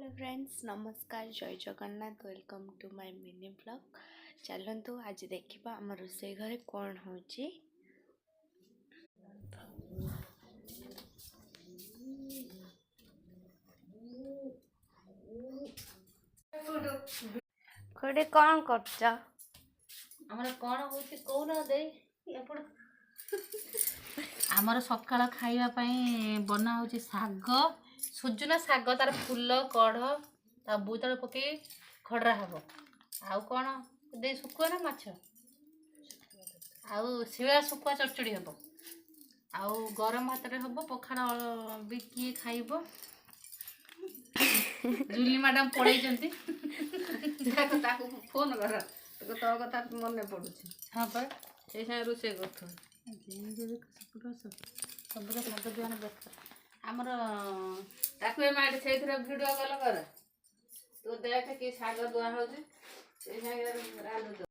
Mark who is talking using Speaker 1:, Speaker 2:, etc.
Speaker 1: Hello friends नमस्कार जय Jagannath welcome to my mini blog. चलतु आज देखा आम रोषे घरे कौन हो कौन कर
Speaker 2: आमर सकाळ खाइबा पई बना होची साग सुजुना साग तार फूल कढ़ ता बोतल पके खडरा हबो आउ कोन दे सुकुआ ना माछ आउ शिवा सुकुआ चचड़ी हबो आउ गरम भात रे हबो पखाड़ भी किए खाइबो जुली मैडम पड़े जंती
Speaker 3: देखो ताको फोन कर तो तो कथा मन पड़ुछि
Speaker 2: हां पर
Speaker 3: ए साइ रोसे करथो
Speaker 2: सब साग दुआन बेस्ट
Speaker 3: हमर ताको ए माड सेथरे वीडियो कॉल कर तो देख कि साग दुआ होछि ए साइ रांधु